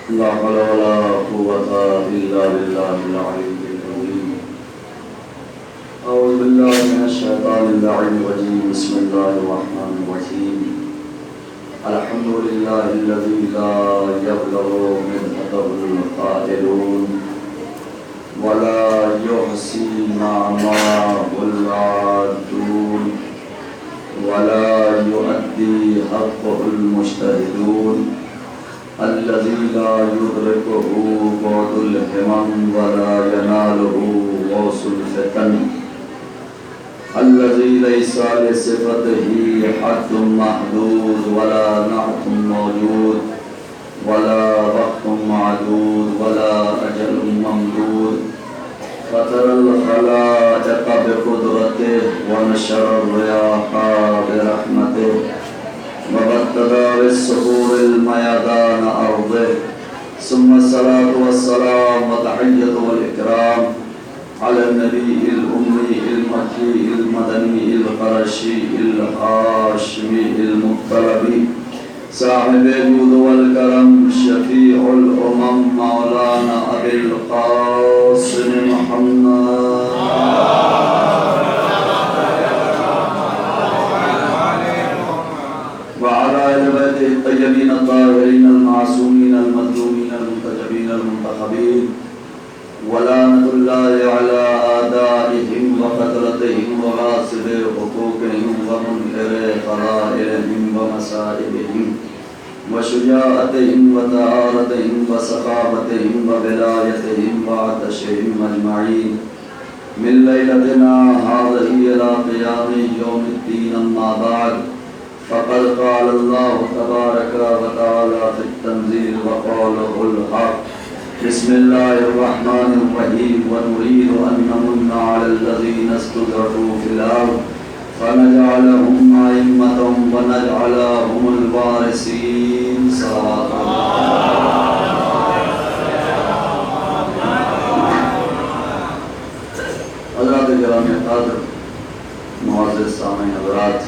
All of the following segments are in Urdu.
لا حول ولا قوة إلا بالله العلي العظيم. أعوذ بالله من الشيطان اللعين الرجيم. بسم الله الرحمن الرحيم. الحمد لله الذي لا يبلغ مدحته القائلون ولا يحصي نعماه العادون ولا يؤدي حقه المجتهدون الذي لا يدركه بعد الهمم ولا يناله غوص الفتن الذي ليس لصفته حد محدود ولا نعت موجود ولا وقت معدود ولا أجل ممدود فطر الخلائق بقدرته ونشر الرياح برحمته وبتدى بالصخور الميدان أرضه ثم الصلاة والسلام وتحية والإكرام على النبي الأمي المكي المدني القرشي الهاشمي المطلبي صاحب الجود والكرم شفيع الأمم مولانا أبي القاسم محمد وعلى آل بيته الطيبين الطاهرين المعصومين المظلومين المنتجبين المنتخبين ولعنة الله على أعدائهم وقتلتهم وغاصب حقوقهم ومنكر فرائضهم ومصائبهم وشجاعتهم وطهارتهم وسخاوتهم وولايتهم وعطشهم أجمعين من ليلتنا هذه إلى قيام يوم الدين. أما بعد فقد قال الله تبارك وتعالى في التنزيل وقوله الحق بسم الله الرحمن الرحيم ونريد أن نمن على الذين استضعفوا في الأرض فنجعلهم أئمة ونجعلهم الوارثين. صلوات حضرات کرام قدر معزز سامعین حضرات،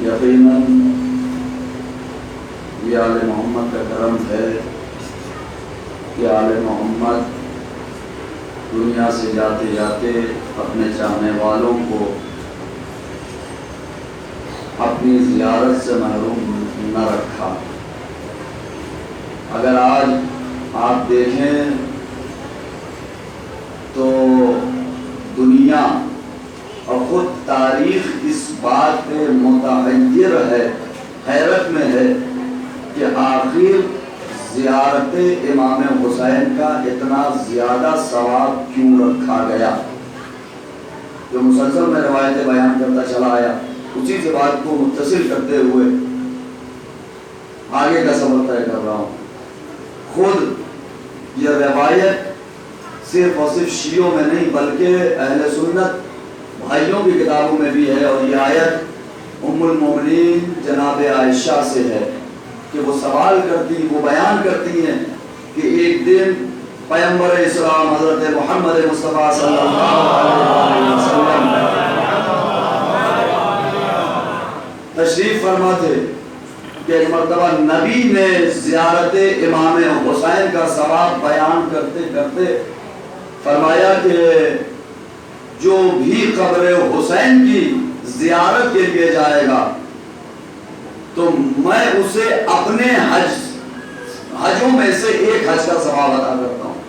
یقیناً یہ آل محمد کا کرم ہے کہ آل محمد دنیا سے جاتے جاتے اپنے چاہنے والوں کو اپنی زیارت سے محروم نہ رکھا. اگر آج آپ دیکھیں تو دنیا اور خود تاریخ اس بات پہ متحیر ہے، حیرت میں ہے کہ آخر زیارت امام حسین کا اتنا زیادہ ثواب کیوں رکھا گیا. جو مسلسل میں روایتیں بیان کرتا چلا آیا، اسی سے بات کو متصل کرتے ہوئے آگے کا سفر طے کر رہا ہوں. خود یہ روایت صرف اور صرف شیعوں میں نہیں بلکہ اہل سنت بھائیوں کی کتابوں میں بھی ہے، اور یہ آیت ام المومنین جناب عائشہ سے ہے کہ وہ سوال کرتی، وہ بیان کرتی ہیں کہ ایک دن پیغمبر اسلام حضرت محمد مصطفیٰ صلی اللہ علیہ وسلم تشریف فرما تھے کہ ایک مرتبہ نبی نے زیارت امام حسین کا ثواب بیان کرتے کرتے فرمایا کہ جو بھی قبر حسین کی زیارت کے لیے جائے گا تو میں اسے اپنے حجوں میں سے ایک حج کا ثواب عطا کرتا ہوں.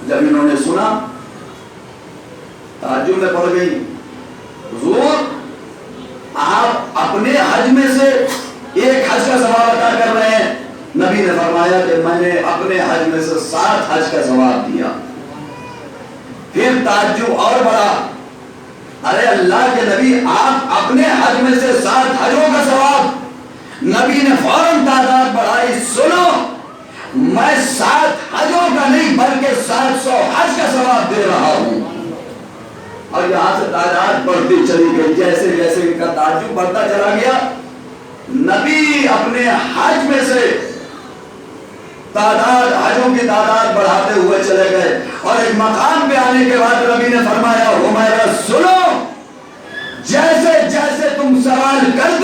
جب انہوں نے سنا تعجب میں پڑ گئی، حضور آپ اپنے حج میں سے ایک حج کا ثواب عطا کر رہے ہیں. نبی نے فرمایا کہ میں نے اپنے حج میں سے 7 حج کا ثواب دیا. پھر تعجب اور بڑا، ارے اللہ کے نبی آپ اپنے حج میں سے 7 حجوں کا ثواب. نبی نے فوراً تعداد بڑھائی، سنو میں 7 حجوں کا نہیں بلکہ 700 حج کا ثواب دے رہا ہوں. اور یہاں سے تعداد بڑھتی چلی گئی. جیسے جیسے ان کا تعجب بڑھتا چلا گیا، نبی اپنے حج میں سے حجوں کی تعداد بڑھاتے ہوئے چلے گئے، اور ایک مقام پہ آنے کے بعد نبی نے فرمایا، حمیرہ سنو، جیسے جیسے تم سوال کرتے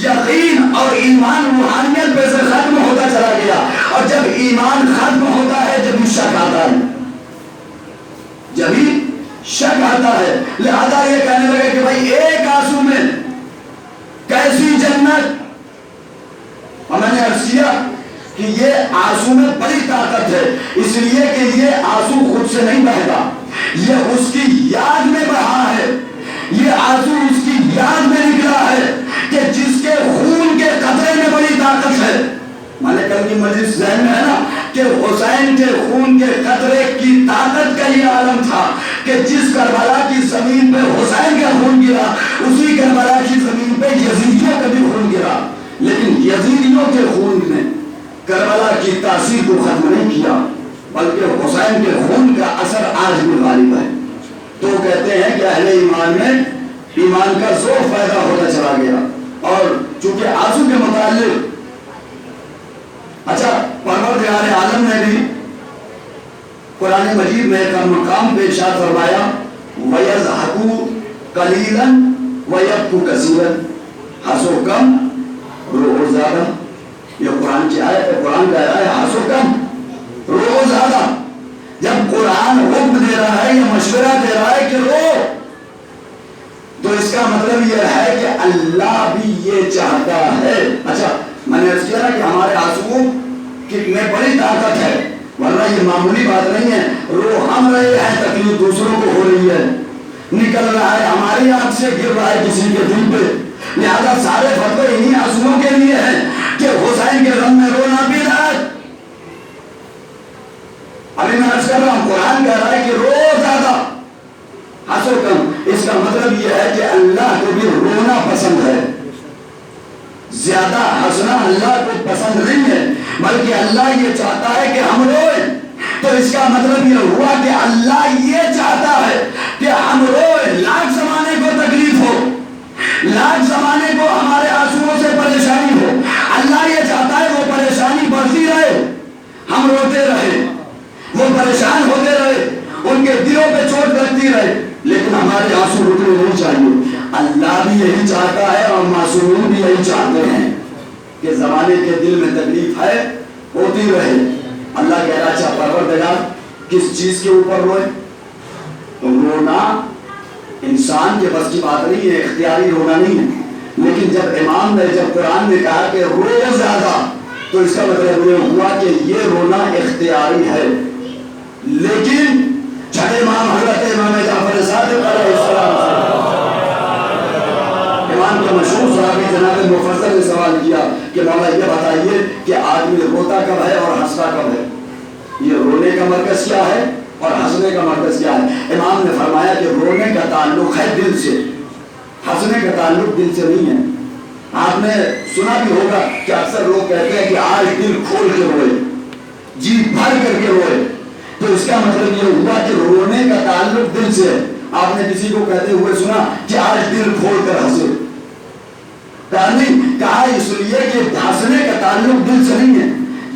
یقین اور ایمان روحانیت پہ سے ختم ہوتا چلا گیا، اور جب ایمان ختم ہوتا ہے جب شک آتا ہے، جب ہی شک آتا ہے۔ لہذا یہ کہنے لگے کہ بھائی ایک آنسو میں کیسی جنت، اور میں نے عرض کیا کہ یہ آنسو میں بڑی طاقت ہے، اس لیے کہ یہ آنسو خود سے نہیں بہتا، یہ اس کی یاد میں بہا ہے، یہ آنسو اس کی یاد میں نکلا ہے کہ جس کے خون کے قطرے میں بڑی طاقت ہے۔ میں نے کل کی مجلس ذہن میں ہے نا کہ حسین کے خون کے قطرے کی طاقت کا یہ عالم تھا کہ جس کربلا کی زمین پہ حسین کا خون گرا، اسی کربلا کی زمین پہ یزیدیوں کا بھی خون گرا، لیکن یزیدیوں کے خون نے کربلا کی تاثیر کو ختم نہیں کیا، بلکہ حسین کے خون کا اثر آج بھی غالب ہے۔ تو کہتے ہیں کہ اہل ایمان میں ایمان کا ذوق پیدا ہوتا چلا گیا، اور چونکہ آنسو کے متعلق اچھا پروردگار عالم نے بھی قرآن مجید میں ایک مقام پہ ارشاد فرمایا وَيَضْحَكُوا قَلِيلًا وَيَبْكُوا كَثِيرًا، ہنسو کم رو زیادہ، یہ قرآن کی آیت ہے، قرآن کہہ رہا ہے ہنسو کم رو زیادہ۔ جب قرآن حکم دے رہا ہے یا مشورہ دے رہا ہے کہ رو، تو اس کا مطلب یہ ہے کہ اللہ بھی یہ چاہتا ہے۔ اچھا میں نے عرض کیا نا کہ ہمارے آنسو میں بڑی طاقت ہے، ورنہ یہ معمولی بات نہیں ہے، رو ہم رہے ہیں تکلیف دوسروں کو ہو رہی ہے، نکل رہا ہے ہماری آنکھ سے گر رہا ہے کسی کے دل پہ، لہذا سارے فتوے انہی آنسوؤں کے لیے ہیں کہ حسین کے غم میں رونا بھی رہا ہے۔ ابھی میں عرض کر رہا ہوں قرآن کہہ رہا ہے کہ رو زیادہ ہنسو کم، اس کا مطلب یہ ہے کہ اللہ کو بھی رونا پسند ہے، زیادہ ہنسنا اللہ کو پسند نہیں ہے، بلکہ اللہ یہ چاہتا ہے کہ ہم روئیں۔ تو اس کا مطلب یہ ہوا کہ اللہ یہ چاہتا ہے کہ ہم روئیں، لاکھ زمانے کو تکلیف ہو، لاکھ زمانے کو ہمارے آنسوؤں سے پریشانی ہو، اللہ یہ چاہتا ہے وہ پریشانی بڑھتی رہے، ہم روتے رہے، وہ پریشان ہوتے رہے، ان کے دلوں پہ چوٹ لگتی رہے، لیکن ہمارے آنسو رکنے نہیں چاہیے۔ اللہ بھی یہی چاہتا ہے اور معصومین بھی یہی چاہتے ہیں کہ زمانے کے دل میں تکلیف ہے ہوتی رہے۔ اللہ کہہ رہا اچھا پروردگار کس چیز کے اوپر روئے؟ تو رونا انسان کے بس کی بات نہیں ہے، اختیاری رونا نہیں ہے، لیکن جب قرآن نے کہا کہ رو زیادہ، تو اس کا مطلب یہ ہوا کہ یہ رونا اختیاری ہے۔ لیکن چھٹے امام حضرت امام جعفر صادق علیہ السلام امام کے مشہور صحابی جناب مفضل نے سوال کیا کہ مولا یہ بتائیے کہ آدمی روتا کب ہے اور ہنستا کب ہے؟ یہ رونے کا مرکز کیا ہے اور ہنسنے کا مرکز کیا ہے؟ امام نے فرمایا کہ رونے کا تعلق ہے دل سے، ہنسنے کا تعلق دل سے نہیں ہے۔ آپ نے سنا بھی ہوگا کہ اکثر لوگ کہتے ہیں کہ آج دل کھول کے روئے، جی بھر کر کے روئے، تو اس کا مطلب یہ ہوا کہ رونے کا تعلق دل سے ہے۔ آپ نے کسی کو کہتے ہوئے سنا کہ آج دل کھول کر ہنسے، کہا اس لیے کہ ہنسنے کا تعلق دل سے نہیں ہے۔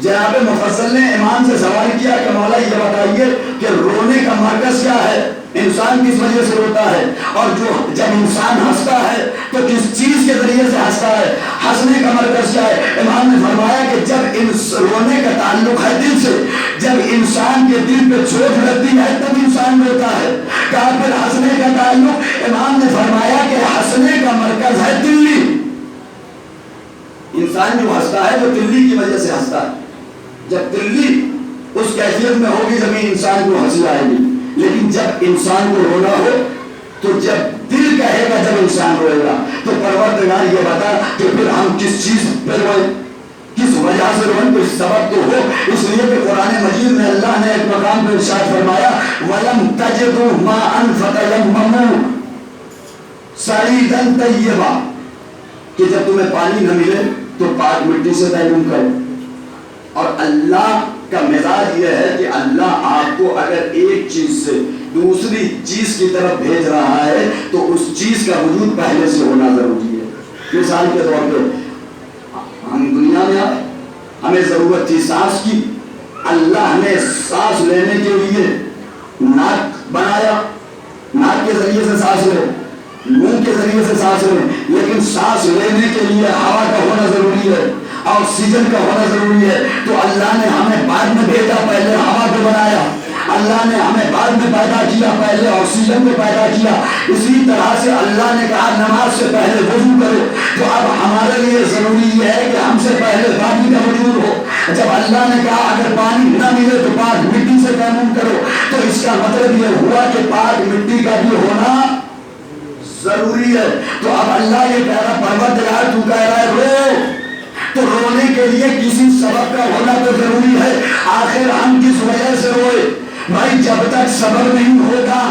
جناب مفصل نے امام سے سوال کیا کہ مولا یہ بتائیے کہ رونے کا مرکز کیا ہے، انسان کس وجہ سے روتا ہے، اور جب انسان ہنستا ہے تو کس چیز کے ذریعے سے ہنستا ہے، ہنسنے کا مرکز کیا ہے؟ امام نے فرمایا کہ جب رونے کا تعلق ہے دل سے، جب انسان کے دل پہ چوٹ لگتی ہے تب انسان روتا ہے۔ کہا پھر ہنسنے کا تعلق؟ امام نے فرمایا کہ ہنسنے کا مرکز ہے تلی۔ انسان جو ہنستا ہے وہ تلی کی وجہ سے ہنستا ہے، جب تلی اس کیفیت میں ہوگی جب انسان کو ہنسی آئے گی، لیکن جب انسان کو رونا ہو تو جب دل کہے گا جب انسان روئے گا۔ تو پروردگار یہ بتا کہ پھر ہم کس چیز پہ روئیں، کس وجہ سے روئیں، کوئی سبب تو ہو۔ اس لیے کہ قرآن مجید میں اللہ نے ایک مقام پہ ارشاد فرمایا وَلَمْ تَجِدُوا مَاءً فَتَيَمَّمُوا صَعِيدًا طَيِّبًا، کہ جب تمہیں پانی نہ ملے تو پاک مٹی سے تیمم کرو۔ اور اللہ کا مزاج یہ ہے کہ اللہ آپ کو اگر ایک چیز سے دوسری چیز کی طرف بھیج رہا ہے تو اس چیز کا وجود پہلے سے ہونا ضروری ہے۔ مثال کے طور پہ ہم دنیا میں آئے، ہمیں ضرورت تھی سانس کی، اللہ نے سانس لینے کے لیے ناک بنایا، ناک کے ذریعے سے سانس لے، منہ کے ذریعے سے سانس لے، لیکن سانس لینے کے لیے ہوا کا ہونا ضروری ہے، آکسیجن کا ہونا ضروری ہے۔ تو اللہ نے ہمیں بعد میں بھیجا، پہلے ہوا کو بنایا، اللہ نے ہمیں بعد میں پیدا کیا، پہلے آکسیجن کو پیدا کیا۔ اسی طرح سے اللہ نے کہا نماز سے پہلے وضو کرو، تو اب ہمارے لیے ضروری یہ ہے کہ ہم سے پہلے پانی کا وجود ہو۔ جب اللہ نے کہا اگر پانی نہ ملے تو پاک مٹی سے تیمم کرو، تو اس کا مطلب یہ ہوا کہ پاک مٹی کا بھی ہونا ضروری ہے۔ تو اب اللہ یہ کہہ رہا پروردگار تو کہہ رہا ہے رو، تو رونے کے لیے کسی سبب کا ہونا تو ضروری ہے۔ آخر ہم کس وجہ سے روئے بھائی؟ جب تک سبب نہیں ہوگا،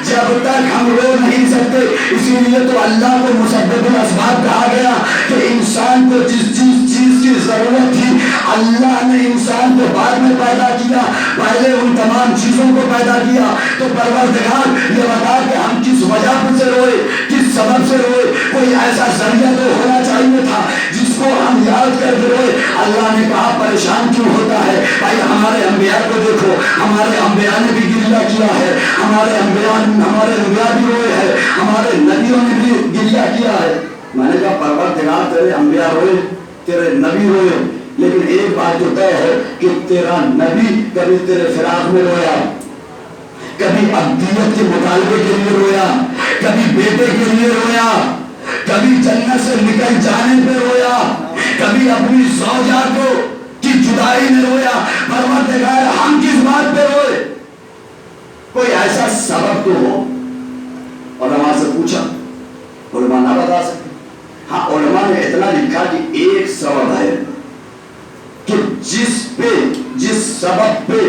جب تک ہم رو نہیں سکتے۔ اسی لیے تو اللہ کو مسبب الاسباب کہا گیا کہ انسان کو جس چیز کی ضرورت تھی اللہ نے انسان کو بعد میں پیدا کیا، پہلے ان تمام چیزوں کو پیدا کیا۔ تو پروردگار یہ بتا کہ ہم کس وجہ سے روئے، کس سبب سے روئے؟ کوئی ایسا ذریعہ تو ہونا چاہیے تھا جس کو ہم یاد کر کے روئے۔ اللہ نے کہا پریشان کیوں ہوتا ہے بھائی؟ ہمارے انبیاء کو دیکھو، ہمارے انبیاء نے بھی گریہ کیا ہے، ہمارے انبیاء بھی روئے ہیں، ہمارے نبیوں نے بھی گریہ کیا ہے۔ میں نے کہا پروردگار تیرے انبیاء روئے، تیرے نبی روئے، لیکن ایک بات تو طے ہے کہ تیرا نبی کبھی تیرے فراق میں رویا، کبھی ابدیت کے مطالبے کے لیے رویا، کبھی بیٹے کے لیے رویا، کبھی جنت سے نکل جانے پہ رویا، کبھی اپنی زوجہ کو کی جدائی میں رویا۔ پروردگار ہم کس بات پہ روئے؟ کوئی ایسا سبب تو ہو۔ علماء سے پوچھا، علماء نہ بتا سکتے۔ ہاں علماء نے اتنا لکھا کہ ایک سبب ہے کہ جس سبب پہ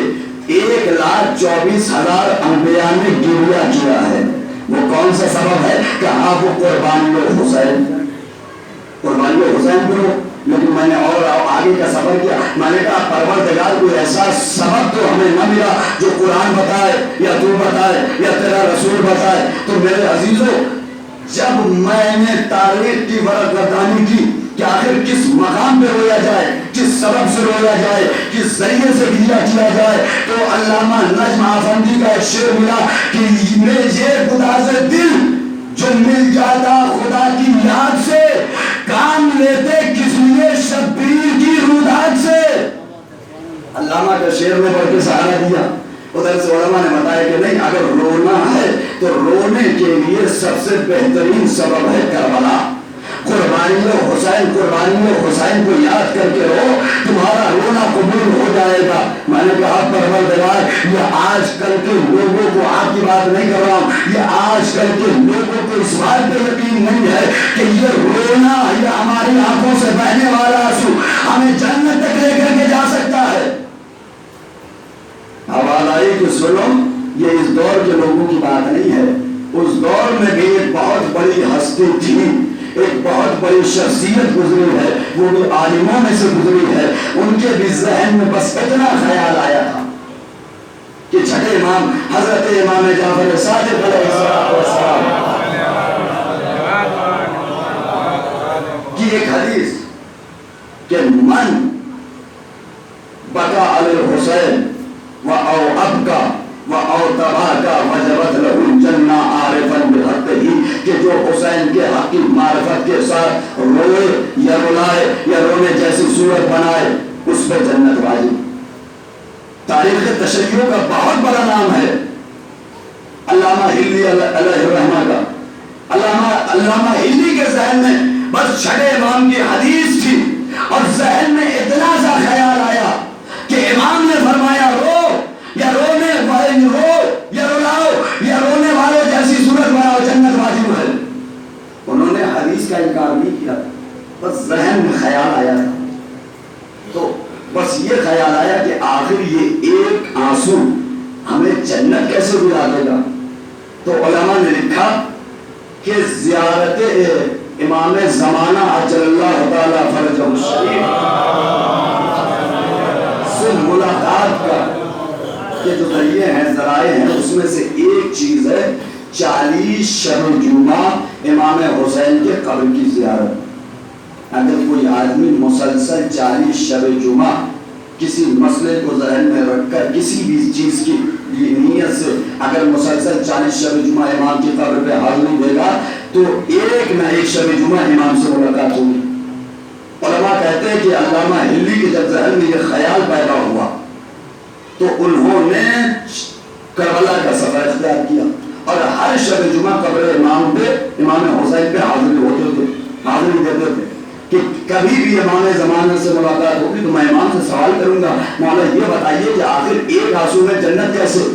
1,24,000 انبیاء نے گریہ کیا ہے، وہ کون سا سبب ہے؟ کہ ہاں وہ قربانی حسین، قربانی حسین کرو۔ لیکن میں نے اور آگے کا سفر کیا، میں نے کہا پروردگار کوئی ایسا سبب تو ہمیں نہ ملا جو قرآن بتائے یا تو بتائے یا تیرا رسول بتائے۔ تو میرے عزیزوں، جب میں نے تاریخ کی ورق گردانی کی کہ آخر کس مقام پہ رویا جائے، کس سبب سے رویا جائے، کس ذریعے سے گریہ کیا جائے، تو علامہ نجم آفندی کا ایک شعر ملا کہ یہ خدا سے دل جو مل جاتا خدا کی یاد سے، کام لیتے کس لیے شبیر کی رودات سے۔ علامہ کا شعر میں پڑھ کے سہارا دیا۔ ادھر سے علماء نے بتایا کہ نہیں، اگر رونا ہے تو رونے کے لیے سب سے بہترین سبب ہے کربلا۔ قربانی حسین کو یاد کر کے رو، تمہارا رونا قبول ہو جائے گا۔ میں نے کہا پروردگار یہ آج کل کے لوگوں کو، آپ کی بات نہیں کر رہا ہوں، یہ آج کل کے لوگوں کو اس بات پہ یقین نہیں ہے کہ یہ رونا، یہ ہماری آنکھوں سے بہنے والا آنسو ہمیں جنت تک لے کر کے جا سکتا ہے۔ حوالہ کہ سنو، یہ اس دور کے لوگوں کی بات نہیں ہے۔ اس دور میں بھی ایک بہت بڑی ہستی تھی، ایک بہت بڑی شخصیت گزری ہے، وہ بھی عالموں میں سے گزری ہے۔ ان کے بھی ذہن میں بس اتنا خیال آیا تھا کہ چھٹے امام حضرت امام جعفر صادق علیہ السلام کی ایک حدیث کہ من بقا علی الحسین او ابکا او تباکا وجبت له الجنہ عارفا بحقہ، کہ جو حسین کے حق کی معرفت کے ساتھ روئے یا رلائے یا رونے جیسی صورت بنائے، اس پہ جنت واجب۔ تاریخ تشیع کا بہت بڑا نام ہے علامہ ہلی علیہ الرحمہ کا۔ علامہ ہلی کے ذہن میں بس چھٹے امام کی حدیث تھی، اور ذہن میں اتنا سا خیال آیا کہ امام نے فرمایا رو یا رونے رو یا رلاؤ یا رونے والوں جیسی صورت بناؤ، جنت واجب ہے۔ انہوں نے حدیث کا انکار نہیں کیا، بس ذہن میں خیال آیا تھا۔ تو بس یہ خیال آیا کہ آخر یہ ایک آنسو ہمیں جنت کیسے دلا دے گا۔ تو علماء نے لکھا کہ زیارت امام زمانہ عجل اللہ تعالی فرجہ الشریف سے ملاقات کا کہ جو ذریعے ہیں، ذرائع ہیں، اس میں سے ایک چیز ہے 40 شب جمعہ امام حسین کے قبر کی زیارت۔ اگر کوئی آدمی مسلسل 40 شب جمعہ کسی مسئلے کو ذہن میں رکھ کر کسی بھی چیز کی نیت سے اگر مسلسل 40 شب جمعہ امام کی قبر پہ حاضری دے گا تو ایک نہ ایک شب جمعہ امام سے ملاقات ہوگی۔ علماء کہتے ہیں کہ علامہ ہلی کے جب ذہن میں یہ خیال پیدا ہوا تو انہوں نے کربلا کا سفر اختیار کیا اور ہر شب جمعہ قبر امام پہ، امام حسین پہ حاضری ہوتے تھے، حاضری دیتے تھے کہ کبھی بھی امام زمانہ سے ملاقات ہوگی تو میں امام سے سوال کروں گا، مولا یہ بتائیے کہ آخر ایک آنسو میں جنت کیسے؟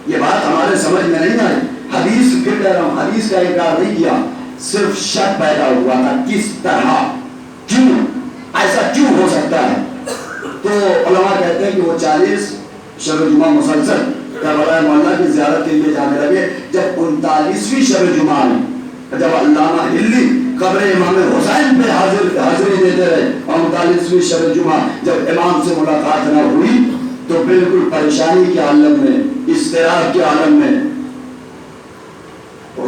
یہ بات ہمارے سمجھ میں نہیں آئی۔ حدیث پھر کہہ رہا ہوں، حدیث کا انکار نہیں کیا، صرف شک پیدا ہوا تھا کس طرح، کیوں ایسا کیوں ہو سکتا ہے؟ تو علماء کہتے ہیں کہ وہ 40 شب جمعہ مسلسل کربلا مولا کی زیارت کے لیے جانے لگے۔ جب 39ویں شب جمعہ میں جب علامہ ہلی قبر امام حسین پہ حاضری دیتے رہے اور 39ویں شب جمعہ جب امام سے ملاقات نہ ہوئی تو بالکل پریشانی کے عالم میں، اضطراب کے عالم میں،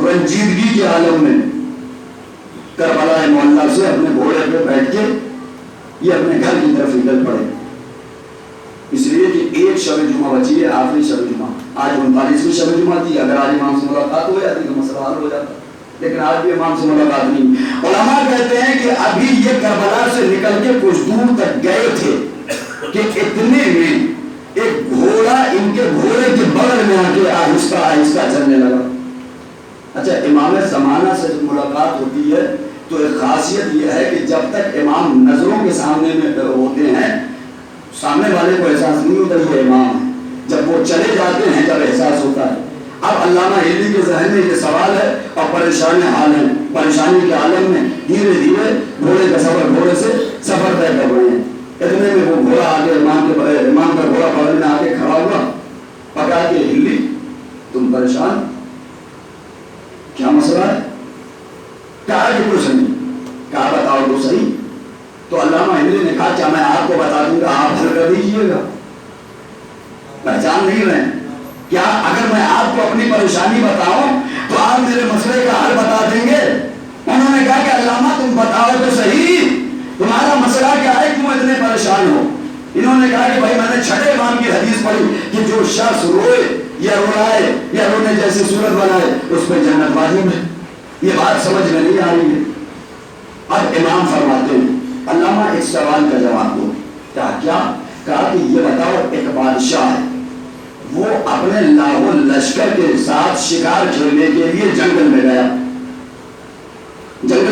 رنجیدگی کے عالم میں کربلا مولا سے اپنے گھوڑے پہ بیٹھ کے یہ اپنے گھر کی طرف نکل پڑے، اس لیے کہ ایک شب جمعہ بچی ہے، آخری شب جمعہ۔ آج 39ویں شب جمعہ تھی، اگر آج امام سے ملاقات ہو جاتی تو مسئلہ حل ہو جاتا، لیکن آج بھی امام سے ملاقات نہیں۔ علماء کہتے ہیں کہ ابھی یہ کربلا سے نکل کے کچھ دور تک گئے تھے کہ اتنے میں ایک گھوڑا ان کے گھوڑے کے بغل میں آ کے آہستہ آہستہ چلنے لگا۔ اچھا، امام زمانہ سے جب ملاقات ہوتی ہے تو ایک خاصیت یہ ہے کہ جب تک امام نظروں کے سامنے میں ہوتے ہیں سامنے والے کو احساس نہیں ہوتا یہ امام ہے، جب وہ چلے جاتے ہیں جب احساس ہوتا ہے۔ اب علامہ ہلی کے ذہن میں یہ سوال ہے اور پریشان حال ہے، پریشانی کے عالم میں دھیرے دھیرے گھوڑے کا سفر، گھوڑے سے سفر طے کر رہے ہیں۔ اتنے میں وہ گھوڑا آ کے امام کا گھوڑا بغل میں آ کے کھڑا ہوا، پکڑ کے ہلی، تم پریشان، کیا مسئلہ ہے؟ کہا کہ کچھ نہیں، کہا بتاؤ تو صحیح۔ تو علامہ ہلی نے کہا کیا میں آپ کو بتا دوں گا، آپ حل کر دیجیے گا؟ پہچان نہیں رہے کیا؟ اگر میں آپ کو اپنی پریشانی بتاؤں تو آپ میرے مسئلے کا حل بتا دیں گے؟ انہوں نے کہا کہ علامہ تم بتاؤ تو صحیح، تمہارا مسئلہ کیا ہے، کیوں اتنے پریشان ہو؟ انہوں نے کہا کہ بھائی میں نے چھٹے امام کی حدیث پڑھی کہ جو شخص روئے یا رولائے یا رونے جیسی صورت بنائے اس پہ جنت واجب ہے۔ یہ بات سمجھ میں نہیں آ رہی ہے۔ اب امام فرماتے ہیں علامہ ایک سوال کا جواب دو۔ کیا؟ کہا کہ یہ بتاؤ، ایک بادشاہ ہے، وہ اپنے لاہور لشکر کے ساتھ شکار کھیلنے کے لیے جنگل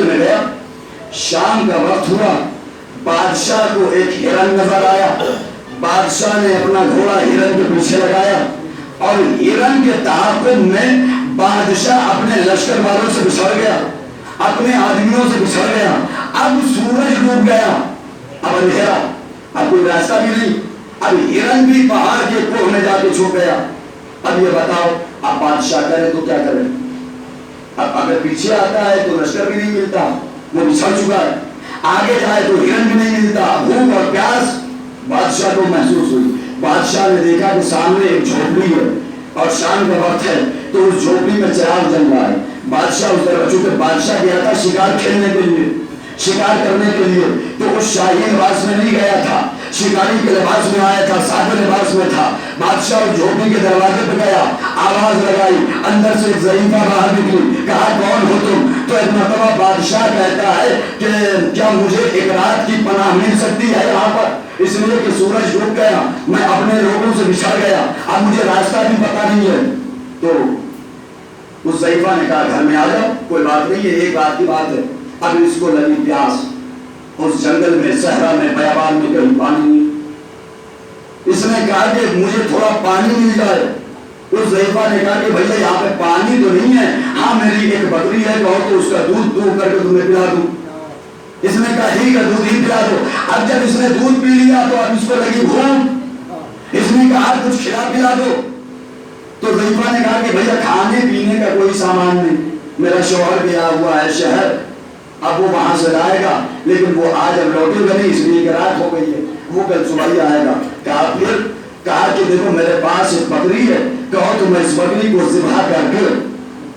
میں گیا، شام کا وقت ہوا، بادشاہ کو ایک ہرن نظر آیا، بادشاہ نے اپنا گھوڑا ہرن کے پیچھے لگایا اور ہرن کے تعاقب میں بادشاہ اپنے لشکر والوں سے بچھڑ گیا، اپنے آدمیوں سے بچھڑ گیا۔ اب سورج ڈوب گیا، اب اندھیرا، اب کوئی راستہ بھی نہیں، اب ہرن بھی پہاڑ کے کوہ میں جا کے چھپ گیا۔ اب یہ بتاؤ اب بادشاہ کرے تو کیا کرے؟ اب اگر پیچھے آتا ہے تو لشکر بھی نہیں ملتا، وہ بچھڑ چکا ہے، آگے جائے تو ہرن بھی نہیں ملتا، بھوک اور پیاس بادشاہ کو محسوس ہوئی۔ بادشاہ نے دیکھا کہ سامنے ایک جھونپڑی ہے اور شام کا وقت ہے تو اس جھونپڑی میں چراغ جل رہا ہے۔ بادشاہ اس طرف، چونکہ بادشاہ گیا تھا شکار کھیلنے کے لیے، شکار کرنے کے لیے، تو اس شاہی لباس میں نہیں گیا تھا، شکاری کے لباس میں آیا تھا، سادہ لباس میں تھا۔ بادشاہ اس جھونپڑی کے دروازے پہ گیا، آواز لگائی، اندر سے ایک ضعیفہ باہر نکلی، کہا کون ہو تم؟ تو ایک مرتبہ بادشاہ کہتا ہے کہ کیا مجھے ایک رات کی پناہ مل سکتی ہے یہاں پر؟ اس لیے کہ سورج ڈوب گیا، میں اپنے لوگوں سے بچھڑ گیا، اب مجھے راستہ بھی پتا نہیں ہے۔ تو اس ضعیفہ نے کہا گھر میں آ جاؤ، کوئی بات نہیں ہے، ایک رات کی بات ہے۔ اب اس کو لگی پیاس، اس جنگل میں، صحرا میں، بیابان میں کہیں پانی نہیں۔ اس نے کہا کہ مجھے تھوڑا پانی مل جائے۔ اس ضعیفہ نے کہا کہ بھیا یہاں پہ پانی تو نہیں ہے، ہاں میری ایک بکری ہے، کہو تو اس کا دودھ دو کر کے تمہیں پلا دوں۔ اس نے کہا ٹھیک ہے دودھ ہی پلا دو۔ اب جب اس نے دودھ پی لیا تو اب اس کو لگی بھوک، اس نے کہا کچھ کھلا پلا دو۔ تو ضعیفہ نے کہا کہ بھیا کھانے پینے کا کوئی سامان نہیں، میرا شوہر گیا ہوا ہے شہر، اب وہ وہاں سے لائے گا، لیکن وہ آج اب لوٹے گا نہیں، اس لیے کہ رات ہو گئی ہے، وہ کل صبح ہی آئے گا۔ کہا کہ دیکھو میرے پاس ایک بکری ہے، کہو تو میں اس بکری کو ذبح کر کے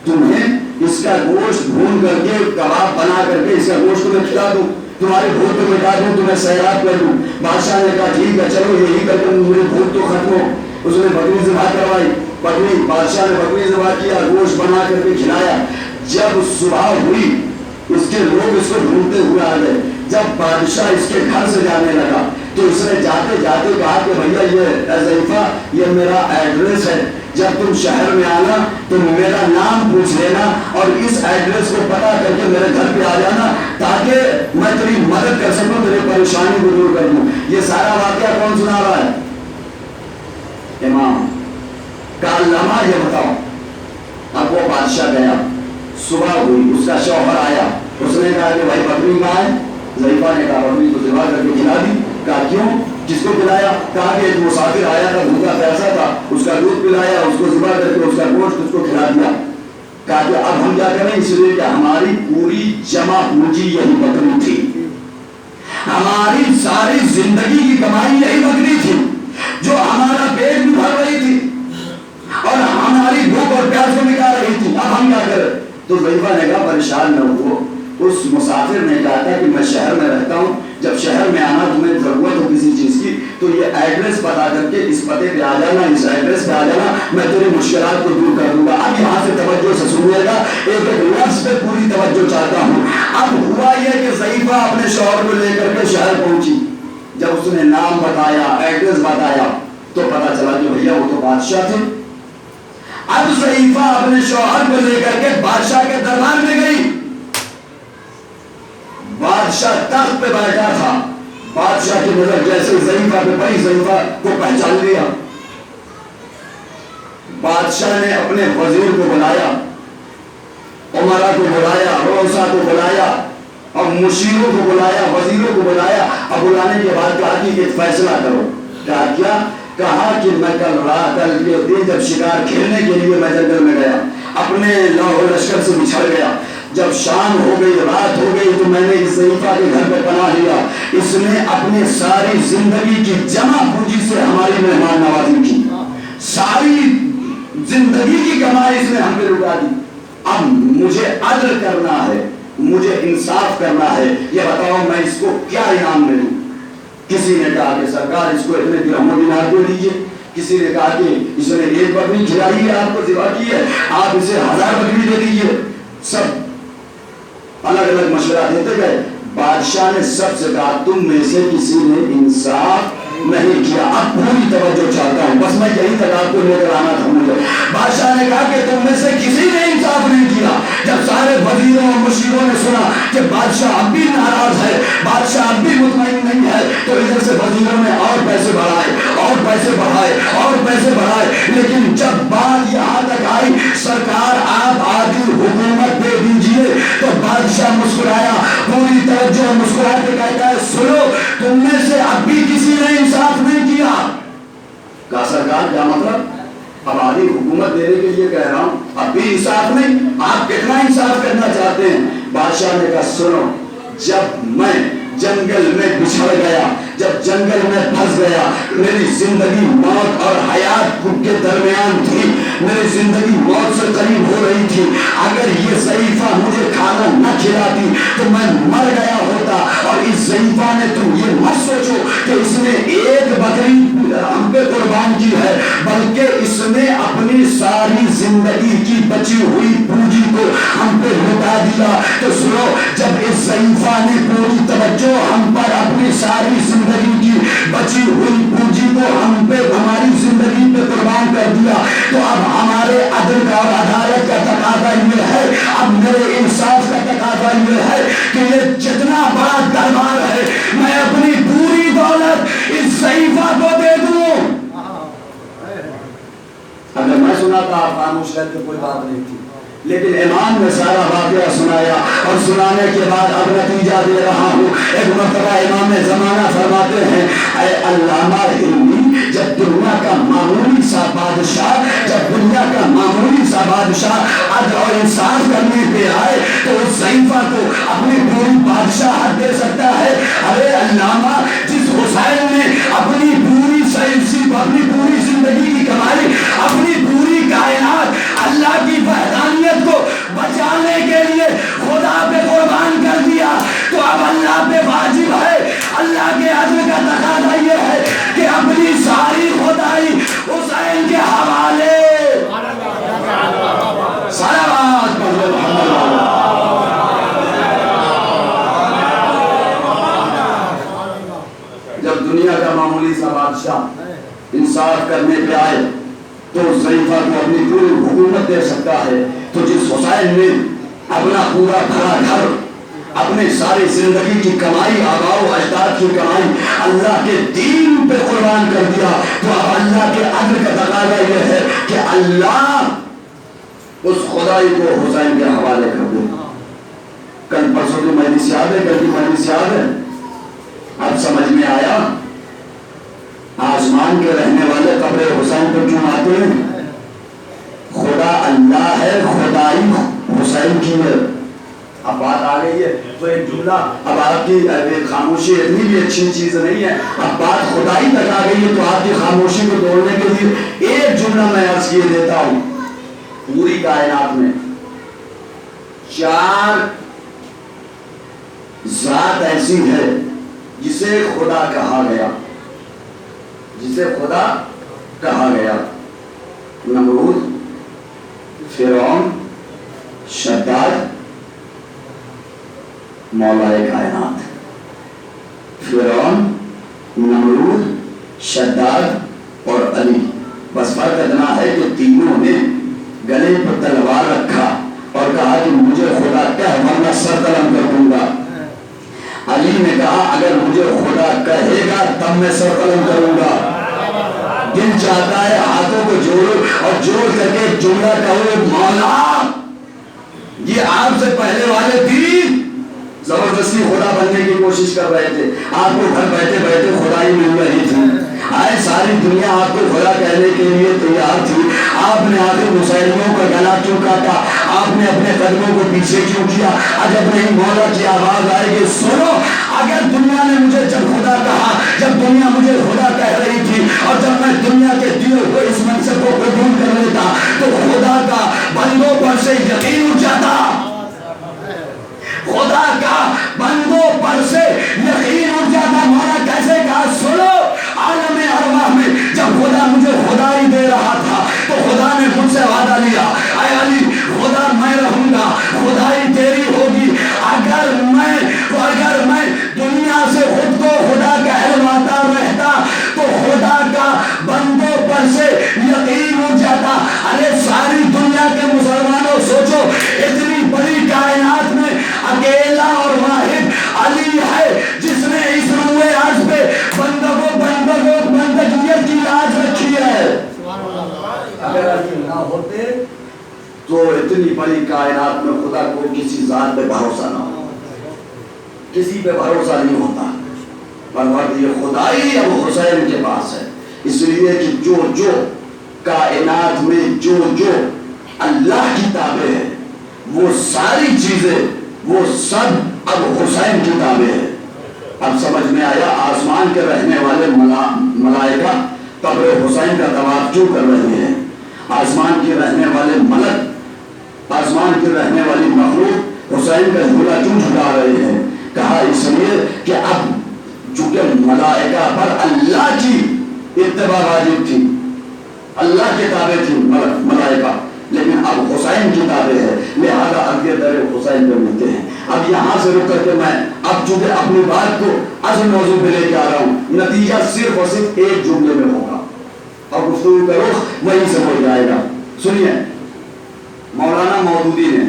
تمہیں اس کا گوشت بھون کر کے کباب بنا کر کے اس کا گوشت تمہیں کھلا دوں، تمہاری بھوک کو مٹا دوں، تمہیں سیراب کر دوں۔ بادشاہ نے کہا ٹھیک ہے چلو یہی کر کے میری بھوک تو ختم ہو۔ اس نے بکری ذبح کروائی، بکری، بادشاہ نے بکری ذبح کیا، گوشت بنا کر کے کھلایا۔ جب صبح ہوئی اس کے لوگ اس کو ڈھونڈتے ہوئے آ گئے. جب بادشاہ اس کے گھر سے جانے لگا تو اس نے جاتے جاتے کہا کہ بھیا یہ حذیفہ یہ میرا ایڈریس ہے, جب تم شہر میں آنا تو میرا نام پوچھ لینا اور اس ایڈریس کو پتا کر کے میرے گھر پہ آ جانا تاکہ میں تیری مدد کر سکوں, تیری پریشانی کو دور کر دوں. یہ سارا واقعہ کون سنا رہا ہے؟ امام. کالما یہ بتاؤ. اب وہ بادشاہ گیا, صبح ہوئی, اس کا شوہر آیا, اس نے کہا کہ بھائی بکری کہاں ہے؟ حذیفہ نے کہا بکری کو ذبح کر کے کھلا دی. کہا کیوں؟ کس کو پلایا؟ کہا کہ ایک مسافر آیا تھا, بھوکا پیاسا تھا, اس کا دودھ پلایا, اس کو ذبح کر کے اس کا گوشت اس کو کھلا دیا. کہا کہ اب ہم کیا کریں؟ اس لیے کہ ہماری پوری جمع پونجی یہی بکری تھی, ہماری ساری زندگی کی کمائی یہی بکری تھی جو ہمارا پیٹ بھی بھر رہی تھی اور ہماری بھوک اور پیاس کو مٹا رہی تھی. اب ہم کیا کریں؟ تو حذیفہ نے کہا پریشان نہ ہو. اس مسافر نے کہا تھا کہ میں شہر میں رہتا ہوں, جب شہر میں آنا تمہیں ضرورت ہو کسی چیز کی تو یہ ایڈریس بتا کر کے اس پتے پہ آ جانا, اس ایڈریس پہ آ جانا, میں تیری مشکلات کو دور کر دوں گا. اب یہاں سے توجہ سے سنیے گا, ایک ایک لفظ پہ پوری توجہ چاہتا ہوں. اب ہوا یہ کہ حذیفہ اپنے شوہر کو لے کر کے شہر پہنچی. جب اس نے نام بتایا, ایڈریس بتایا تو پتا چلا کہ بھیا وہ تو بادشاہ تھے. اب حذیفہ اپنے شوہر کو لے کر کے بادشاہ کے دربار میں گئی. بادشاہ تخت پہ بیٹھا تھا. بادشاہ کی نظر جیسے حذیفہ پہ پڑی, حذیفہ کو پہچان لیا. بادشاہ نے اپنے وزیر کو بلایا, عمرا کو بلایا, روسا کو بلایا اور مشیروں کو بلایا, وزیروں کو بلایا. اب بلانے کے بعد کہا کہ ایک فیصلہ کرو. کیا؟ کہا کہ میں کل کے دن جب شکار کھیلنے کے لیے میں جنگل میں گیا, اپنے لوح و لشکر سے بچھڑ گیا. جب شام ہو گئی, رات ہو گئی تو میں نے اس حذیفہ کے گھر پہ پناہ لیا. اس نے اپنی ساری زندگی کی جمع پونجی سے ہماری مہمان نوازی کی, ساری زندگی کی کمائی اس نے ہم پہ لٹا دی. اب مجھے عدل کرنا ہے, مجھے انصاف کرنا ہے, یہ بتاؤ میں اس کو کیا انعام دے دوں؟ کسی نے کہا کہ سرکار اس کو اتنے درہم و دینار دے دیجیے. کسی نے کہا کہ اس نے ایک بکری کھلائی ہے, آپ کو ذبح کی ہے, آپ اسے 1000 بکری دے دیجیے. سب الگ الگ مشورہ دیتے گئے. بادشاہ نے سب سے کہا تم میں سے کسی نے انصاف نہیں کیا. اب پوری توجہ چاہتا ہوں, بس میں یہی تک آپ کو لے کر آنا تھا مجھے. بادشاہ نے کہا کہ تم میں سے کسی نے انصاف نہیں کیا. جب سارے وزیروں اور مشیروں نے سنا کہ بادشاہ اب بھی ناراض ہے, بادشاہ اب بھی مطمئن نہیں ہے, تو ادھر سے وزیروں نے اور پیسے بڑھائے اور پیسے بڑھائے اور پیسے بڑھائے. لیکن جب بات یہاں تک آئی سرکار آپ عادل حکومت دے دیجیے, تو بادشاہ مسکرایا, پوری توجہ مسکرا کے کہتا ہے سنو تم میں سے اب بھی کسی نے انصاف نہیں کیا. کہا سرکار کیا مطلب؟ اب عادل حکومت دینے کے لیے کہہ رہا ہوں, اب بھی انصاف نہیں, آپ کتنا انصاف کرنا چاہتے ہیں؟ بادشاہ نے کہا سنو, جب میں جنگل میں بچھڑ گیا, جب جنگل میں پھنس گیا, میری زندگی موت اور حیات کے درمیان تھی, میری زندگی موت سے قریب ہو رہی تھی. اگر یہ حذیفہ مجھے کھانا نہ کھلاتی تو میں مر گیا ہوتا. اور اس حذیفہ نے, تم یہ مت سوچو کہ اس نے ایک بکری ہم پہ قربان کی ہے, بلکہ اس نے اپنی ساری زندگی کی بچی ہوئی پونجی کو ہم پہ لٹا دیا. تو سنو, جب اس حذیفہ نے پوری توجہ ہم پر, اپنی ساری زندگی کی بچی ہوئی پونجی کو ہم پہ, ہماری زندگی پہ قربان کر دیا, تو اب ہمارے عدل کا اور عدالت کا تقاضا یہ ہے, اب میرے انصاف کا تقاضا یہ ہے کہ یہ جتنا بڑا دربار ہے میں اپنی پوری دولت اس حذیفہ کو دے دوں. اگر میں سنا تھا آپ خاموش کر کے کوئی بات نہیں تھی, لیکن امام نے سارا واقعہ سنایا اور سنانے کے بعد اب نتیجہ دے رہا ہوں. ایک مرتبہ امام زمانہ فرماتے ہیں اے علامہ علمی, جب دنیا کا معمولی سا بادشاہ, جب دنیا کا معمولی سا بادشاہ عدل اور انصاف کرنے پہ آئے تو اس حذیفہ کو اپنی پوری بادشاہت دے سکتا ہے. ارے علامہ, جس حسین نے اپنی پوری زندگی کی کمائی, اپنی پوری کائنات اللہ کی وحدانیت کو بچانے کے لیے خدا پہ قربان کر دیا, تو اب اللہ پہ واجب ہے, اللہ کے عدل کا تقاضا یہ ہے کہ اپنی ساری خدائی حسین کے حوالے. صلوات پڑھو محمد بادشاہ انصاف کرنے پہ آئے تو ضعیفہ کو اپنی پوری حکومت دے سکتا ہے. تو جس حسین نے اپنا پورا بھرا گھر، اپنی ساری زندگی کی کمائی، آباء و اجداد کی کمائی اللہ کے دین پہ قربان کر دیا، تو اب اللہ کے عدل کا تقاضا یہ ہے کہ اللہ اس خدائی کو حسین کے حوالے کر دے. کل پرسوں کی مجلس یاد ہے، کل کی مجلس یاد ہے؟ اب سمجھ میں آیا آسمان کے رہنے والے قبر حسین پہ کیوں آتے ہیں؟ خدا اللہ ہے، خدائی حسین کی ہے. اب بات آ گئی ہے تو ایک جملہ، اب آپ کی خاموشی اتنی بھی اچھی چیز نہیں ہے، اب بات خدائی تک آ گئی ہے تو آپ کی خاموشی کو توڑنے کے لیے ایک جملہ میں عرض کیے دیتا ہوں. پوری کائنات میں 4 ذات ایسی ہے جسے خدا کہا گیا، جسے خدا کہا گیا. نمرود، فرعون، شداد، مولا کائنات. فرعون، نمرود، شداد اور علی. بس فرق اتنا ہے کہ تینوں نے گلے پر تلوار رکھا اور کہا کہ مجھے خدا کہہ ورنہ سر قلم کر دوں گا. علی نے کہا اگر مجھے خدا کہے گا تب میں سر قلم کروں گا. دل چاہتا ہے ہاتھوں کو جوڑو اور جوڑ کر کے جملہ کہو مولا یہ آپ سے پہلے والے دین زبردستی خدا بننے کی کوشش کر رہے تھے، آپ کو گھر بیٹھے بیٹھے خدائی مل رہی تھی. آئے ساری دنیا آپ کو خدا کہنے کے لیے تیار تھی، آپ نے آخر مسلمانوں کا گلا کیوں کاٹا؟ آپ نے اپنے قدموں کو پیچھے کیوں کیا؟ جب نہیں مولا کی آواز آئے گی سنو، اگر دنیا نے مجھے جب خدا کہا، جب دنیا مجھے خدا کہہ رہی تھی اور جب میں دنیا کے دیے ہوئے اس منصب کو قبول کر لیتا تو خدا کا بندوں پر سے یقین اٹھ جاتا. خدا کا بندوں پر سے یقین اٹھ جاتا. مولا کیسے کہا؟ سنو، عالم ارواح میں جب خدا مجھے خدائی دے رہا تھا تو خدا نے مجھ سے وعدہ لیا، اے علی خدا میں رہوں گا، خدائی تیری ہوگی. اگر میں دنیا سے خود کو خدا کہلواتا رہتا تو خدا کا بندوں پر سے یقین اٹھ جاتا. ارے ساری دنیا کے مسلمانوں سوچو، اتنی بڑی کائنات میں اکیلا اور واحد علی ہے جس نے اس روئے عرض پہ بندگیت کی لاج رکھی ہے. اگر علی نہ ہوتے تو اتنی بڑی کائنات میں خدا کو کسی ذات پہ بھروسہ نہ ہو، کسی پہ بھروسہ نہیں ہوتا. پر یہ خدائی اب حسین کے پاس ہے، اس لیے کہ جو کائنات میں جو اللہ کی تابع ہے وہ ساری چیزیں وہ سب اب حسین کی تابع ہے. اب سمجھ میں آیا آسمان کے رہنے والے ملائکہ قبر حسین کا طواف کیوں کر رہے ہیں؟ آسمان کے رہنے والے ملک، آسمان کی رہنے والی مخلوق حسین کا جھولا کیوں جھلا رہے ہیں؟ کہا اس لیے کہ اب چونکہ ملائکہ پر اللہ کی اتباع واجب تھی، اللہ کے تابع تھی ملائکہ، لیکن اب حسین کی تابع ہے، لہذا اب یہ در حسین پہ ملتے ہیں. اب یہاں سے رک کر کے میں اب چونکہ اپنی بات کو اصل موضوع پہ لے کے آ رہا ہوں، نتیجہ صرف اور صرف ایک جملے میں ہوگا اور گفتگو کا رخ وہیں سے ہو جائے گا. سنیے، مولانا مودودی نے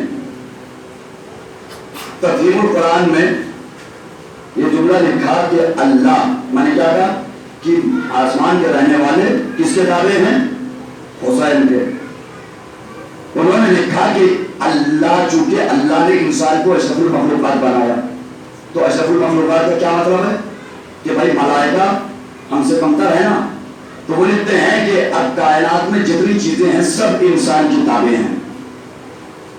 تفہیم القرآن میں یہ جملہ لکھا کہ اللہ، میں نے کیا کہا کہ آسمان کے رہنے والے کس کے تابع ہیں؟ حسین کے. انہوں نے لکھا کہ اللہ، چونکہ اللہ نے انسان کو اشرف المخلوقات بنایا، تو اشرف المخلوقات کا کیا مطلب ہے کہ بھائی ملائکہ ہم سے کمتر ہے نا. تو وہ لکھتے ہیں کہ اب کائنات میں جتنی چیزیں ہیں سب انسان کی تابع ہیں.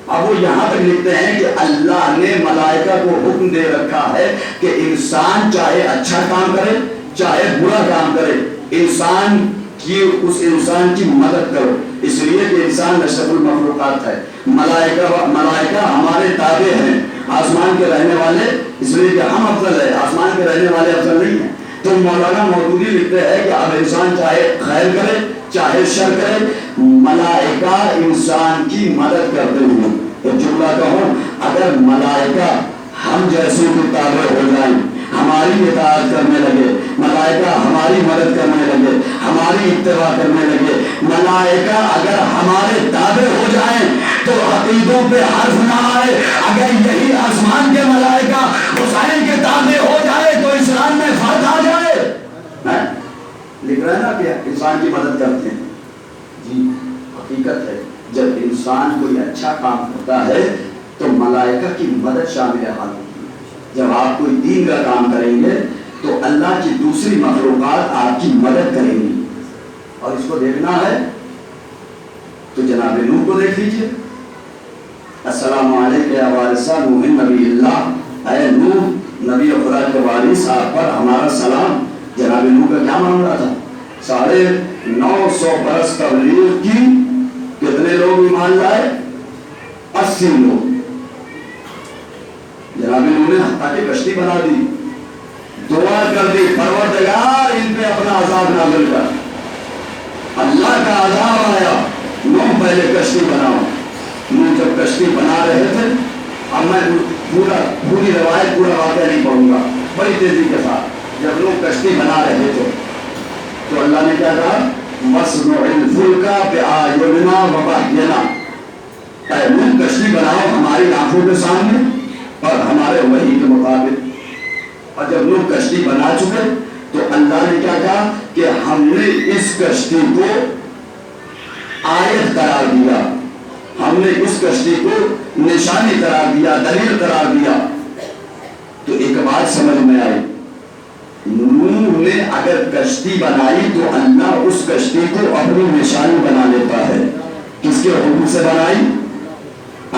اب وہ یہاں تک لکھتے ہیں کہ اللہ نے ملائکہ کو حکم دے رکھا ہے کہ انسان چاہے اچھا کام کرے چاہے برا کام کرے، انسان کی اس انسان کی مدد کرو، اس لیے کہ انسان اشرف المخلوقات ہے. ملائکہ ہمارے تابع ہیں، آسمان کے رہنے والے، اس لیے کہ ہم افضل ہیں، آسمان کے رہنے والے افضل نہیں ہیں. تو مولانا مودودی لکھتے ہیں کہ اب انسان چاہے خیر کرے چاہے شر کرے، ملائکہ انسان کی مدد کرتے ہیں. ایک جملہ کہوں، اگر ملائکہ ہم جیسے کے تابع ہو جائیں ہماری اطاعت کرنے لگے، ملائکہ ہماری مدد کرنے لگے، ہماری اتباع کرنے لگے۔ ملائکہ اگر ہمارے تابع ہو جائیں تو عقیدوں پہ حرف نہ آئے۔ اگر یہی آسمان کے ملائکہ حسین کے تابع ہو جائے تو اسلام میں فرق آ جائے۔ لکھ رہا ہے نا کہ انسان کی مدد کرتے ہیں، جی حقیقت ہے جب انسان کوئی اچھا کام کرتا ہے تو ملائکہ کی مدد شامل حال ہوتی ہے۔ جب آپ کوئی دین کا کام کریں گے تو اللہ کی دوسری مخلوقات آپ کی مدد کریں گی، اور اس کو دیکھنا ہے تو جناب نوح کو دیکھ لیجیے۔ السلام علیکم یا وارث نوح نبی اللہ، اے نوح نبی خدا کے وارث، آپ پر ہمارا سلام۔ جناب نوح کا کیا معاملہ تھا؟ 950 برس تبلیغ کی، کتنے لوگ ایمان لائے؟ 80 لوگ۔ جناب نوح نے حتیٰ کہ کشتی بنا دی، دعا کر دی پروردگار ان پہ اپنا عذاب نازل کر۔ اللہ کا عذاب آیا، نوح پہلے کشتی بناؤ۔ نوح جب کشتی بنا رہے تھے، اب میں پوری روایت پورا واقعہ نہیں پڑھوں گا، بڑی تیزی کے ساتھ۔ جب لوگ کشتی بنا رہے تھے تو اللہ نے کیا کہا؟ وَاصْنُعِ الْفُلْكَ بِأَعْيُنِنَا وَوَحْيِنَا، اے نوح کشتی بناؤ ہماری آنکھوں کے سامنے اور ہمارے وحی کے مطابق۔ اور جب لوگ کشتی بنا چکے تو اللہ نے کیا کہا کہ ہم نے اس کشتی کو آیت قرار دیا، ہم نے اس کشتی کو نشانی قرار دیا، دلیل قرار دیا۔ تو ایک بات سمجھ میں آئی، نوح نے اگر کشتی بنائی تو اللہ اس کشتی کو اپنی نشانی بنا لیتا ہے۔ کس کے حکم سے بنائی؟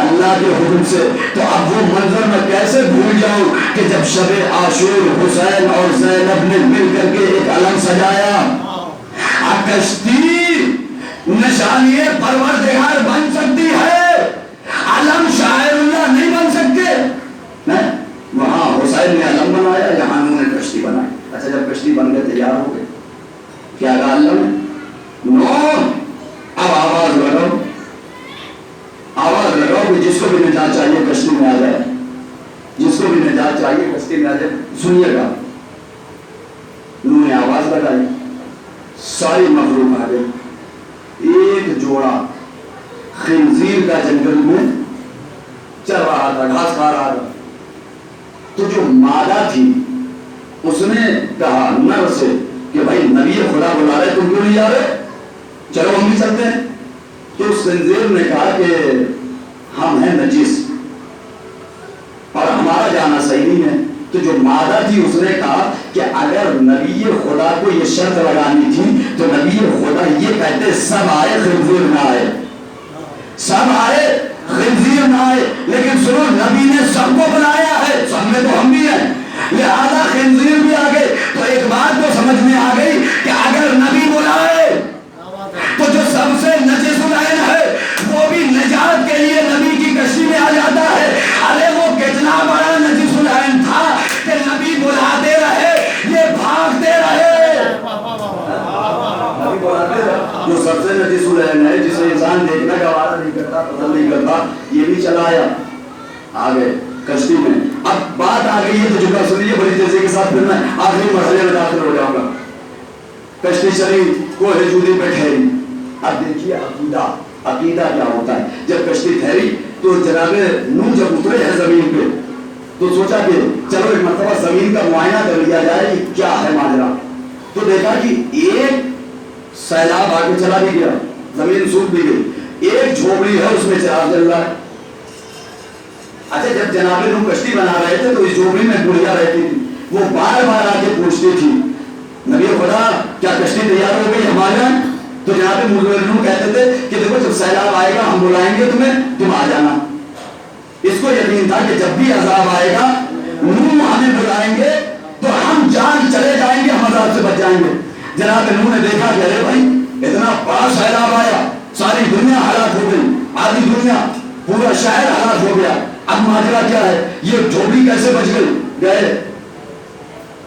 اللہ کے حکم سے۔ تو اب وہ منظر میں کیسے بھول جاؤں کہ جب شب عاشور حسین اور زینب نے مل کر کے ایک علم سجایا۔ اب کشتی نشانی پروردگار بن سکتی ہے، علم شاعر اللہ نہیں بن سکتے۔ وہاں حسین نے علم بنایا، یہاں انہوں نے کشتی بنائی۔ اچھا جب کشتی بن گئے تیار ہو گئے، کیا کہا اللہ نے؟ نوح اب آواز لگاؤ، آواز لگاؤ کہ جس کو بھی نجات چاہیے کشتی میں آ جائے، جس کو بھی نجات چاہیے کشتی میں آ جائے۔ سنیے گا، انہوں نے آواز لگائی، ساری مخلوق آ گئی۔ ایک جوڑا خنزیر کا جنگل میں چل رہا تھا، گھاس کھا رہا تھا، تو جو مادہ تھی اس نے کہا نر سے کہ بھائی نبی خدا بلا رہے، تم کیوں نہیں جا رہے؟ چلو ہم بھی چلتے ہیں۔ تو اس خنزیر نے کہا کہ ہم ہیں نجس اور ہمارا جانا صحیح نہیں ہے۔ تو جو مادہ تھی اس نے کہا کہ اگر نبی خدا کو یہ شرط لگانی تھی تو نبی خدا یہ کہتے سب آئے خنزیر نہ آئے، سب آئے خنزیر نہ آئے۔ لیکن سنو، نبی نے سب کو بنایا ہے، سب میں تو ہم بھی ہیں، لہذا خنزیر بھی آ گئے۔ تو ایک بات تو سمجھ میں آ گئی کہ اگر نبی بلائے تو جو سب سے نجس العین ہے وہ بھی نجات کے لیے نبی کی کشتی میں آ جاتا ہے۔ ارے وہ کتنا بڑا نجس العین تھا کہ نبی بلاتے رہے، یہ بھاگتے رہے۔ جو سب سے نجس العین ہے، جسے انسان دیکھنا گوارا نہیں کرتا، پسند نہیں کرتا، یہ بھی چلایا آگے کشتی میں۔ اب بات آ گئی ہے تو جملہ سنیے بڑی تیزی کے ساتھ، پھر میں آخری مرحلے میں داخل ہو جاؤں گا۔ کشتی چلی، کوہ جودی پہ ٹھہری۔ اب دیکھیے عقیدہ، عقیدہ کیا ہوتا ہے۔ جب کشتی ٹھہری تو جناب نوح جب اترے ہیں زمین پہ تو سوچا کہ چلو ایک مرتبہ زمین کا معائنہ کر لیا جائے کہ کیا ہے ماجرا۔ تو دیکھا کہ ایک سیلاب آگے چلا بھی گیا، زمین سوکھ بھی گئی، ایک جھوپڑی ہے اس میں چراغ جل رہا ہے۔ اچھا جب جناب نوح کشتی بنا رہے تھے تو اس جھوپڑی میں بڑھیا رہتی تھی، وہ بار بار آ کے پوچھتی تھی نبی خدا کیا کشتی تیار ہو گئی ہمارے؟ تو جناب نوح کہتے تھے کہ دیکھو جب سیلاب آئے گا ہم بلائیں گے تمہیں، تم آ جانا۔ اس کو یقین تھا کہ جب بھی عذاب آئے گا نوح ہمیں بلائیں گے تو ہم جان چلے جائیں گے، ہم عذاب سے بچ جائیں گے۔ جناب نوح نے دیکھا کہ ارے بھائی اتنا بڑا سیلاب آیا، ساری دنیا ہلاک ہو گئی، آدھی دنیا، پورا شہر ہلاک ہو گیا، اب ماجرا کیا ہے؟ یہ جھوپڑی کیسے بچ گئی؟ گئے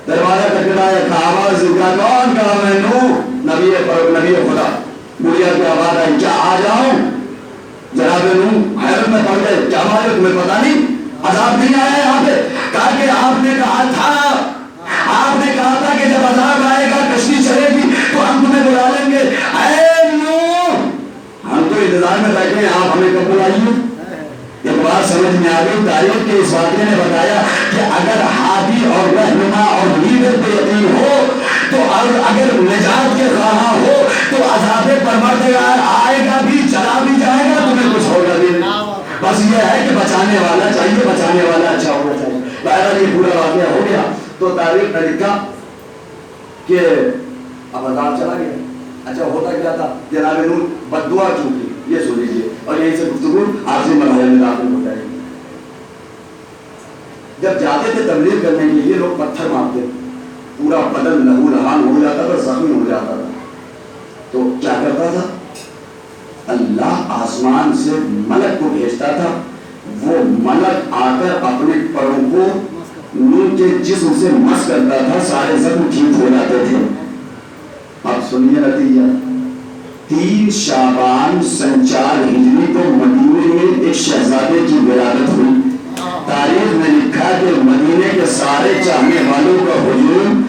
دروازہ کھٹکھٹایا، آواز کا کون کہا؟ میں نوح نبی خدا۔ بڑھیا کی آواز آئی، کیا آ جاؤں؟ جناب نوح حیرت میں پڑ گئے، کیا بات ہے تمہیں پتا نہیں عذاب نہیں آیا یہاں پہ؟ کہا کہ آپ نے کہا تھا آپ نے کہا تھا کہ جب عذاب آئے گا کشتی چلے گی تو ہم تمہیں بلا لیں گے، اے نوح ہم تو انتظار میں بیٹھے ہیں، آپ ہمیں کب بلائیے؟ ایک بات سمجھ میں آ گئی، تاریخ کے اس واقعے نے بتایا کہ اگر ہادی اور رہنما اور لیڈر بے یقین ہو تو اگر نجات کے خواہاں ہو تو عذاب پروردگار آئے گا بھی، چلا بھی جائے گا، تمہیں کچھ ہوگا بھی نہیں۔ بس یہ ہے کہ بچانے والا چاہیے، بچانے والا اچھا ہونا چاہیے۔ بہرحال یہ پورا واقعہ ہو گیا تو تاریخ نے لکھا کہ اب عذاب چلا گیا۔ اچھا ہوتا کیا تھا؟ جناب نوح بد دعا کیوں کی، یہ سن لیجیے اور یہیں سے گفتگو آخری مرحلے میں داخل ہوتا ہے۔ جب جاتے تھے تبلیغ کرنے کے لیے لوگ پتھر مارتے، پورا بدن لہو لہان ہو جاتا تھا، زخمی ہو جاتا تھا، تو کیا کرتا تھا؟ اللہ آسمان سے ملک کو بھیجتا تھا، وہ ملک آ کر اپنے پروں کو نوح کے جسم سے مس کرتا تھا، سارے زخم ٹھیک ہو جاتے تھے۔ اب سنیے نتیجہ، 3 شعبان سن 4 ہجری کو مدینے میں ایک شہزادے کی ولادت ہوئی۔ تاریخ میں لکھا کہ مدینے کے سارے چاہنے والوں کا ہجوم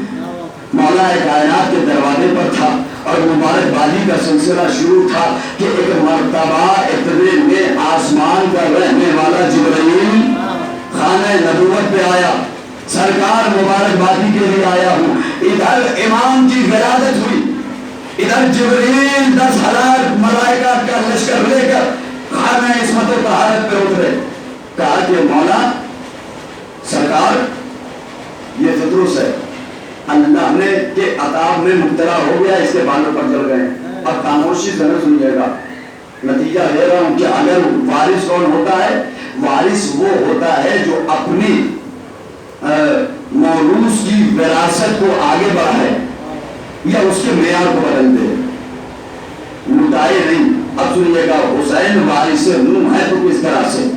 مولا کائنات کے دروازے پر تھا اور مبارک بادی کا سلسلہ شروع تھا کہ ایک مرتبہ اتنے میں آسمان کا رہنے والا جبرائیل خانہ نبوت پہ آیا، سرکار مبارک بادی کے لیے آیا ہوں۔ ادھر امام کی ولادت ہوئی، ادھر جبرائیل 10,000 ملائکہ کا لشکر لے کر خانہ عصمت و طہارت پہ اترے۔ کہا کہ مولا سرکار یہ فطرس ہے، اللہ نے کے عطاب میں مبتلا ہو گیا، اس کے بالوں پر جل گئے۔ اب خاموشی سے نہ سنیے گا، نتیجہ دے رہا ہوں کہ اگر وارث کون ہوتا ہے؟ وارث وہ ہوتا ہے جو اپنی موروث کی وراثت کو آگے بڑھائے یا اس کے معیار کو بدل دے، لٹائے نہیں۔ اب سنیے گا، حسین وارث نوح ہے تو کس طرح سے؟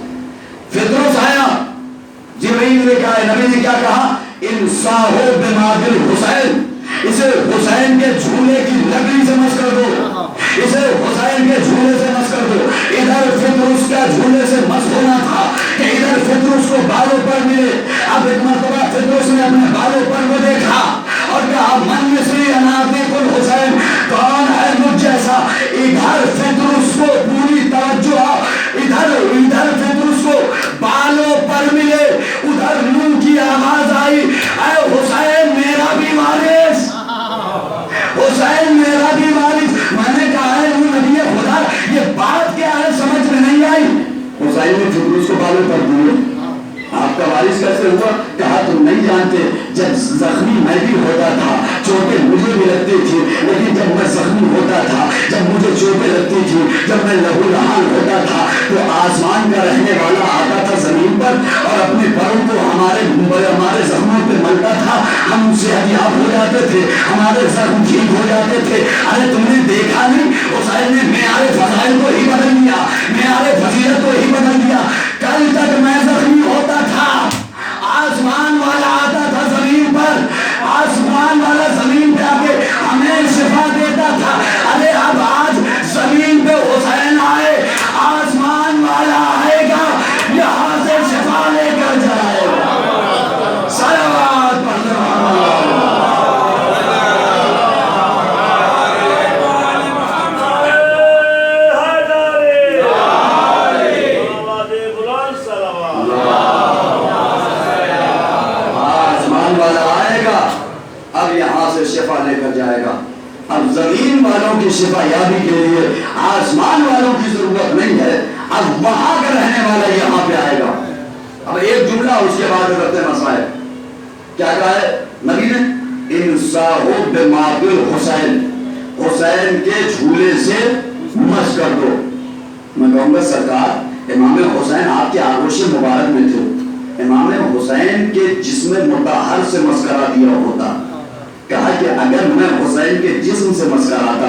فطرس آیا، جبرائیل نے کہا، نبی نے کیا کہا؟ انصاحو بمادل حسین، اسے حسین کے جھولے کی لکڑی سے مس کر دو، اسے حسین کے جھولے سے مس کر دو۔ ادھر فطرس کا جھولے سے مس ہونا تھا کہ ادھر فطرس کو بالوں پر ملے۔ اب ایک مرتبہ فطرس نے اپنے بالوں پر وہ دیکھا اور کہا من مصری اناطیق الحسین، کون ہے مجھ جیسا؟ ادھر فطرس کو پوری توجہ، ادھر فطرس کو بالوں پر ملے، ادھر نوح کی آواز آئی، اے حسین میرا بھی وارث، حسین میرا بھی وارث۔ میں نے کہا ہے نوح نبی خدا، یہ بات کیا ہے سمجھ میں نہیں آئی۔ حسین نے فطرس کو بالوں پر دیے، آپ کا وارث کیسے ہوا؟ کہا تم نہیں جانتے، جب زخمی میں بھی ہوتا تھا، چوٹیں مجھے بھی لگتی تھی، لیکن جب میں زخمی ہوتا تھا، جب مجھے چوٹیں لگتی تھی، جب میں لہو لہان ہوتا تھا تو آسمان کا رہنے والا آتا تھا زمین پر اور اپنے پروں کو ہمارے زخموں پہ ملتا تھا، ہم صحت یاب ہو جاتے تھے، ہمارے زخم ٹھیک ہو جاتے تھے۔ ارے تم نے دیکھا نہیں، حسین نے معیار فضائل کو ہی بدل دیا، معیار فضیلت کو ہی بدل دیا۔ کل تک میں زخمی ہوتا تھا، آسمان والا آتا تھا زمین پر، آسمان والا زمین پہ آ کے ہمیں شفا دیتا تھا۔ ارے اب آج زمین پہ حسین آئے، آسمان والا آئے گا، یہاں سے شفا لے کر جائے گا۔ صلوات پڑھتے شفا لے کر جائے گا۔ اب زمین والوں کی شفا یابی کے لیے آسمان والوں کی ضرورت نہیں ہے، اب وہاں کا رہنے والا یہاں پہ آئے گا۔ اب ایک جملہ اس کے بعد رکھتے مسائل کیا کہا ہے نبی نے؟ انصاحو بمادل حسین، حسین کے جھولے سے مس کر دو۔ میں کہوں گا سرکار امام حسین آپ کے آغوش مبارک میں تھے، امام حسین کے جسم مطہر سے مس کرا دیا ہوتا۔ کہا کہ اگر میں حسین کے جسم سے مس کراتا،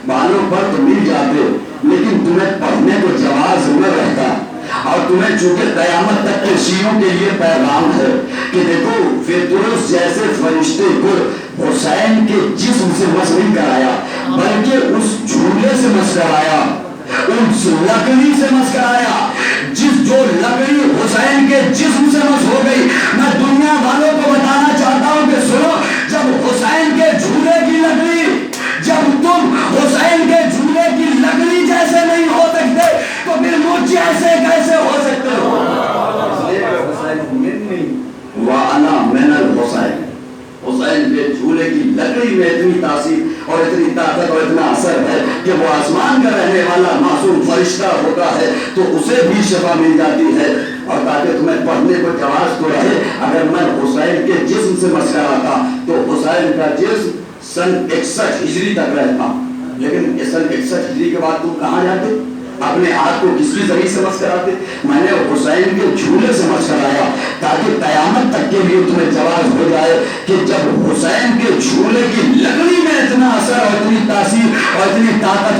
بالوں پر تو مل جاتے، لیکن تمہیں پڑھنے کو جواز نہ رہتا، اور تمہیں چونکہ قیامت تک کے شیعوں کے لیے پیغام ہے کہ دیکھو فطرس جیسے فرشتے کو حسین کے جسم سے مس نہیں کرایا، بلکہ اس جھولے سے مس کرایا، اس لکڑی سے مس کرایا، جو لکڑی حسین کے جسم سے مس ہو گئی۔ میں دنیا والوں کو بتانا چاہتا ہوں کہ سنو، میں اتنی تاثیر اور اتنی طاقت اور اتنا اثر ہے کہ وہ آسمان کا رہنے والا معصوم فرشتہ ہوتا ہے تو اسے بھی شفا مل جاتی ہے. اور تاکہ تمہیں پڑھنے کو جواز تو رہے, اگر میں حسین کے جسم سے مس کراتا تو حسین کا جسم سن 61 ہجری تک رہتا, لیکن سن 61 ہجری کے بعد تم کہاں جاتے؟ اپنے ہاتھ کو کس کی ذریعے سے مس کراتے؟ میں نے حسین کے جھولے سے مس کرایا تاکہ قیامت تک کے لیے تمہیں جواز ہو جائے کہ جب حسین کے جھولے کی لکڑی میں اتنا اثر اور اتنی تاثیر اور اتنی طاقت